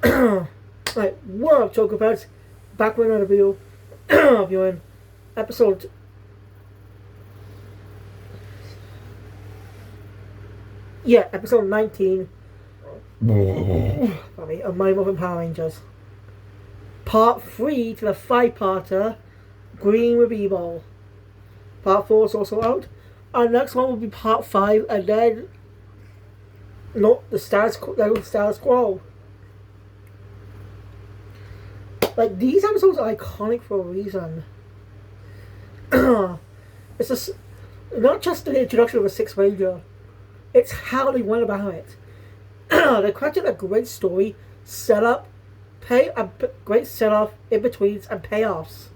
Right, what up, Choco Pets? Back with another video of viewing episode. Yeah, episode 19 of My Morphin Power Rangers. Part 3 to the 5-parter Green with Evil. Part 4 is also out. Our next one will be part 5, and then not the status quo. Like, these episodes are iconic for a reason. It's just not just the introduction of a sixth ranger, it's how they went about it. They crafted a great story, setup, great setup, in betweens, and payoffs.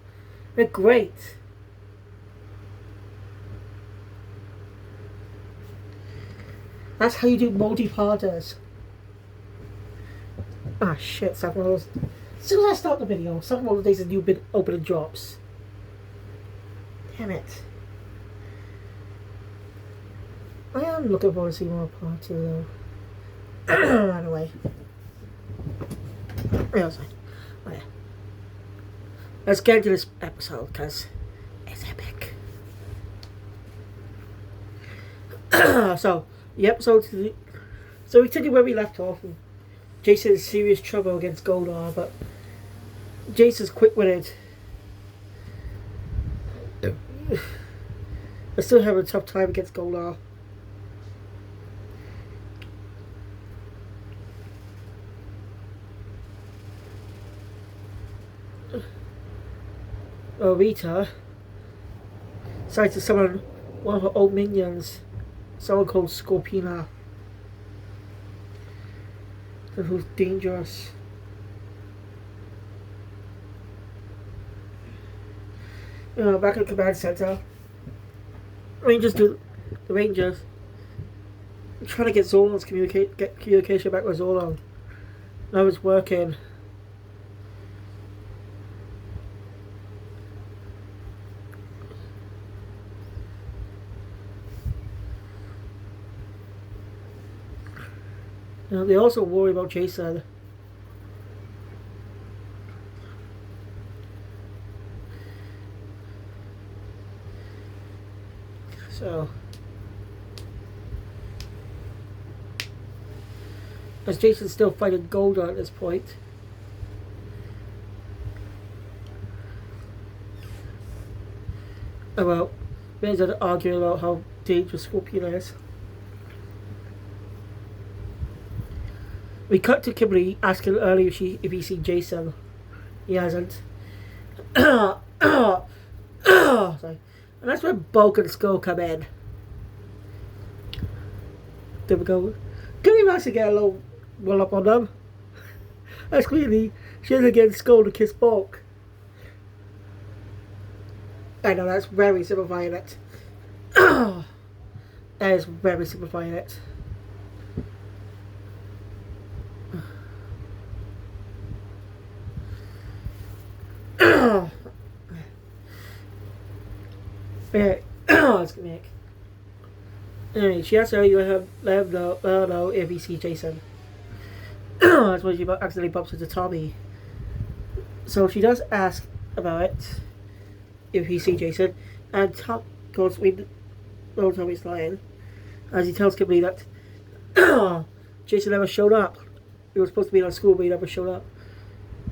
They're great. That's how you do multi-parters. Ah, shit, second one was. As soon as I start the video, second one of the days a new bit opening drops. Damn it. I am looking forward to seeing more part 2 though. Anyway. Oh, yeah. Let's get into this episode, because it's epic. So we continue where we left off. And Jason is in serious trouble against Goldar, but Jason's quick-witted. I still have a tough time against Goldar. Rita decides to summon one of her old minions, someone called Scorpina, who's dangerous. Back at the command center, the Rangers trying to get Zolon's communication back with Zolon. Now it's working. They also worry about Jason. So, as Jason's still fighting Goldar at this point. Well, they're arguing about how dangerous Scorpion is. We cut to Kimberly asking earlier if he's seen Jason. He hasn't. Sorry. And that's where Bulk and Skull come in. There we go. Kimberly managed to get a little roll up on them. That's clearly she doesn't get Skull to kiss Bulk. I know, that's very simplifying it. That is very simplifying it. Let's get Nick. Anyway, she asks her to let her know if he sees Jason. That's when she accidentally bumps into Tommy. So she does ask about it, if he sees Jason, and Tom goes, Tommy's lying, as he tells Kimberly that Jason never showed up. He was supposed to be in school, but he never showed up.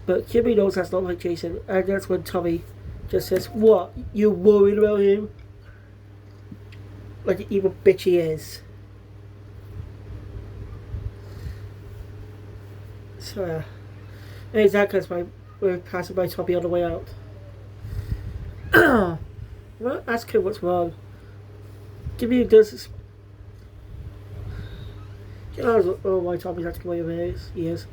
But Kimberly knows that's not like Jason, and that's when Tommy just says, "What? You worried about him?" Like the evil bitch he is. So, and that because we're passing by Tommy on the way out. Well, ask him what's wrong. Kimberly does. She knows why Tommy's acting the way he is.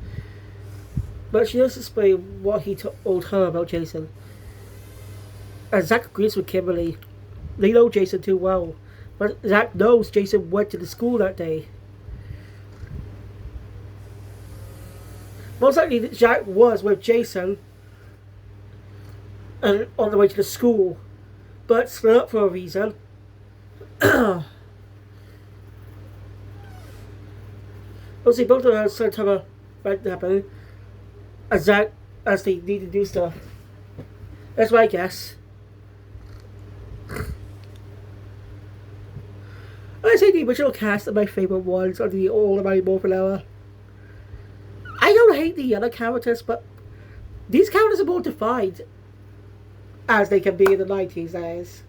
But she does explain what he told her about Jason. And Zach agrees with Kimberly. They know Jason too well. But Zach knows Jason went to the school that day. Most likely Zach was with Jason and on the way to the school. But split up for a reason. Obviously both of us had to have a fight happen. as they need to do stuff. That's my guess. I say the original cast are my favourite ones of the All About Morphin era. I don't hate the other characters, but these characters are more defined as they can be in the 90s, that is.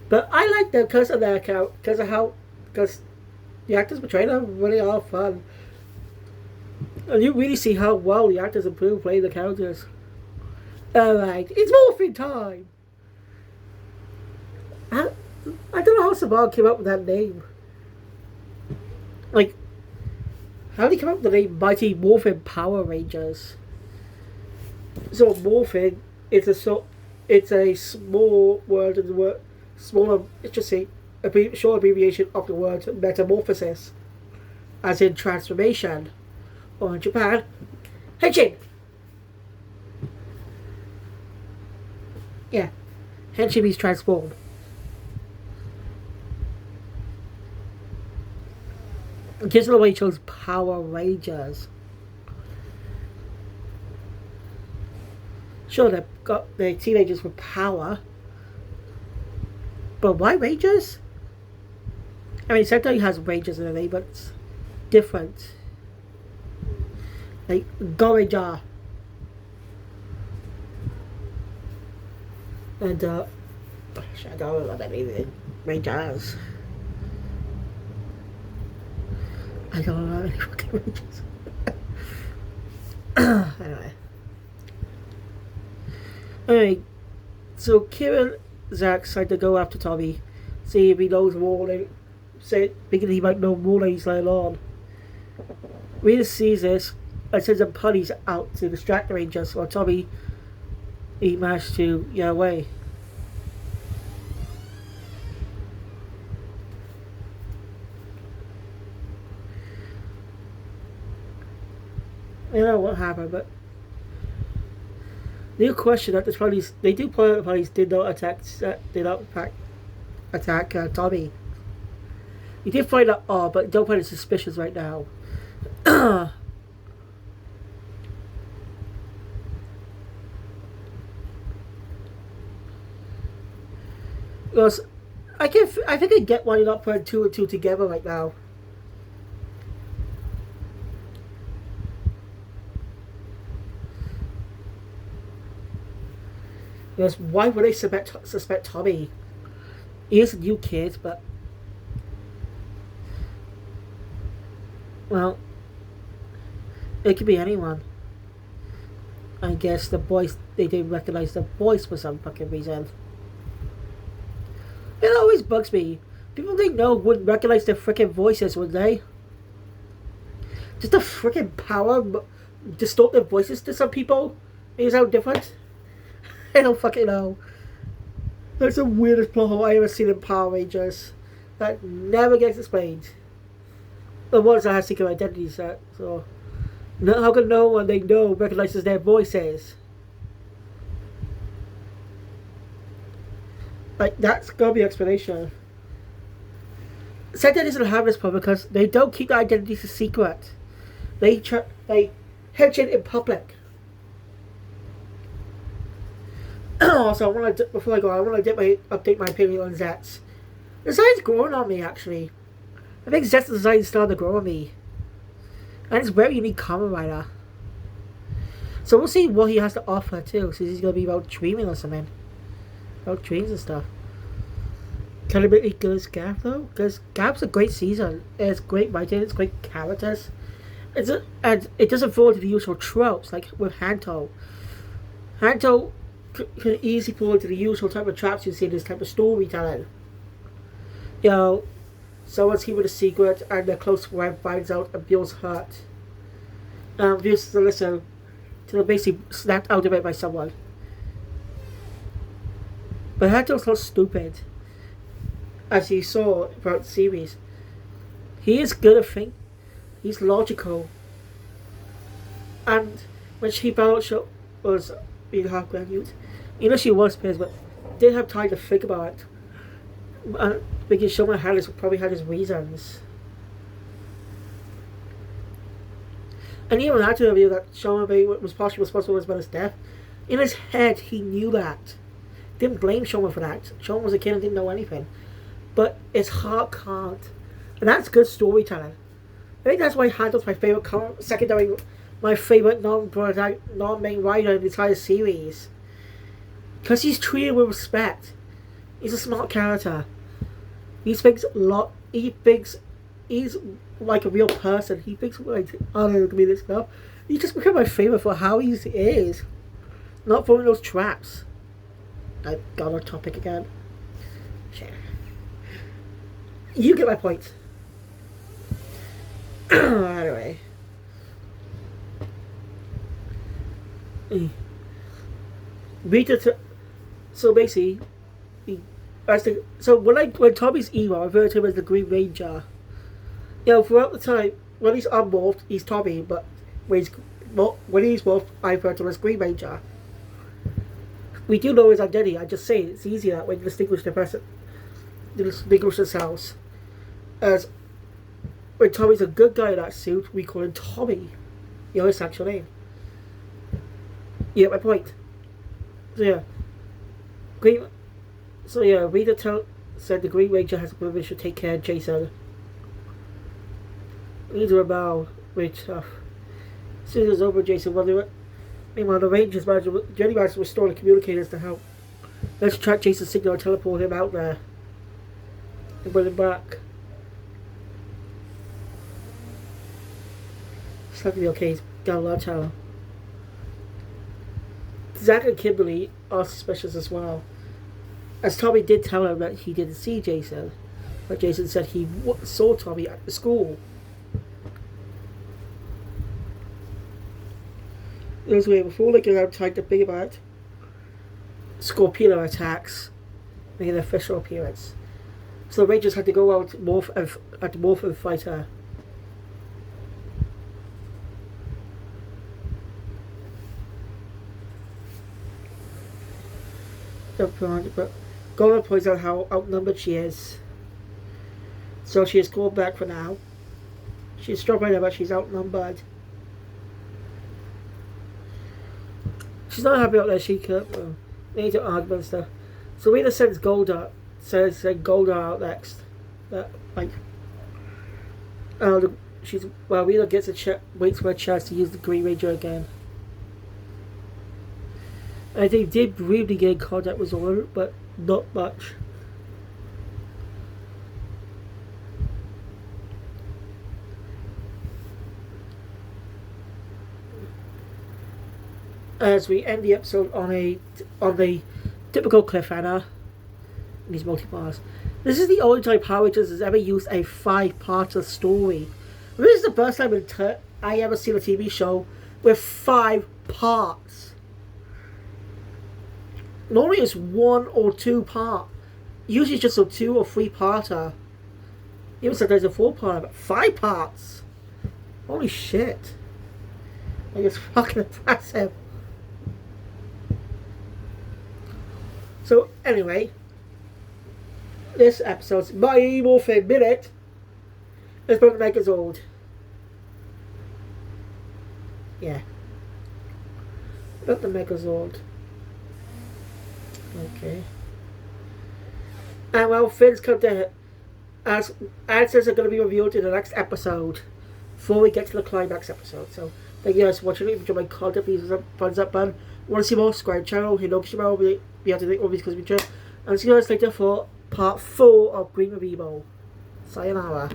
But I like them because of their character, because the actors portraying them really are fun. And you really see how well the actors improve playing the characters. Alright, it's Morphin time! I don't know how Saban came up with that name. Like, how did he come up with the name Mighty Morphin Power Rangers? So Morphin is it's a small word in the word smaller. It's just a short abbreviation of the word metamorphosis, as in transformation, or in Japan, henshin. Yeah, henshin means transform. It gives it away. He chose Power Rangers. Sure, they've got the teenagers with power, but why Rangers? I mean, Sentai has Rangers in the name, but it's different. Like Goranger. And I don't know what that means. Rangers. I don't know any fucking Rangers. Anyway, so Kieran Zach decided to go after Tommy, see if he knows more, thinking he might know more than he's letting on. Rita sees this and sends some putties out to distract the Rangers, while Tommy, he managed to get away. I don't know what happened, but the question that the putties, they do point out the putties did not attack Tommy. We did find out all, but don't find it suspicious right now. Because I think I get why you're not putting two and two together right now. Because why would they suspect Tommy? He is a new kid, but well, it could be anyone. I guess the voice, they didn't recognize the voice for some fucking reason. It always bugs me. People they know wouldn't recognize their freaking voices, would they? Just the freaking power distort their voices to some people is how different. I don't fucking know. That's the weirdest plot hole I ever seen in Power Rangers. That never gets explained. The ones that have secret identities, so how can no one they know recognizes their voices? Like, that's gotta be an explanation. Sentai doesn't have this problem because they don't keep their identities a secret. They henshin in public. Also, before I go, I want to update my opinion on Zets. The design's growing on me, actually. I think Zets' design is starting to grow on me. And it's a very unique Kamen Rider. So we'll see what he has to offer, too. Since he's going to be about dreaming or something. About dreams and stuff. Can it be as good as Gap, though? Because Gap's a great season. It's great writing, it's great characters. And it doesn't fall into the usual tropes, like with Hanto. Hanto can easily fall into the usual type of traps you see in this type of storytelling. You know, someone's keeping a secret and their close friend finds out and feels hurt. And refuses to listen till they're basically snapped out of it by someone. But Hanto's not stupid, as you saw throughout the series. He is good at thinking. He's logical. And when she found out was being half graduate, you know she was pissed, but didn't have time to think about it. Because Shoma probably had his reasons. And even after the reveal that Sean was partially responsible for his brother's death, in his head he knew that. Didn't blame Sean for that. Sean was a kid and didn't know anything. But his heart can't. And that's good storytelling. I think that's why Handel's my favourite secondary, my favourite non-main writer in the entire series. Because he's treated with respect. He's a smart character. He thinks a lot. He thinks he's like a real person. He thinks like, I don't know, give me this stuff. He just become my favourite for how he is. Not falling those traps. I got off topic again. Shit. You get my point. Anyway. So basically, when Tommy's evil, I refer to him as the Green Ranger. You know, throughout the time, when he's unmorphed, he's Tommy, but when he's morphed, I refer to him as Green Ranger. We do know his identity. I just say it's easier that way to distinguish the person, to distinguish themselves. As when Tommy's a good guy in that suit, we call him Tommy. You know his actual name. You get my point. So yeah, Rita said the Green Ranger has a permission to take care of Jason. Needs a rebel, which as soon as it's over, Jason. Meanwhile, the Rangers managed to restore the communicators to help. Let's track Jason's signal and teleport him out there and bring him back. It's not gonna be okay. He's got a lot of talent. Zach and Kimberly are suspicious as well, as Tommy did tell him that he didn't see Jason, but Jason said he saw Tommy at the school. This way, before they get outside the big about Scorpino attacks, make an official appearance. So the Rangers had to go out and morph and fight her. But Gordon points out how outnumbered she is. So she is called back for now. She's strong right now, but she's outnumbered. She's not happy about that. She could need to argue and stuff. So Rita sends Golda out next. Rita waits for a chance to use the Green Ranger again. And they did briefly get in contact with Zora, but not much. As we end the episode on the typical cliffhanger in these multi-parts. This is the only time Power Rangers has ever used a 5-parter story. This is the first time I ever seen a TV show with 5 parts. Normally it's 1 or 2 part. Usually it's just a 2 or 3-parter. Even sometimes a 4-parter, but 5 parts. Holy shit. Like, it's fucking impressive. So anyway, this episode's My Morphin Minute is about Megazord. Yeah. About the Megazord. Okay. And well, things come to as answers are going to be revealed in the next episode before we get to the climax episode. So thank you guys for watching. If you enjoyed my content, please hit the thumbs up button. Want to see more? Subscribe channel. Hit notification bell. Be able to think all these because we try. And see you guys later for part 4 of Green Revival. Sayonara.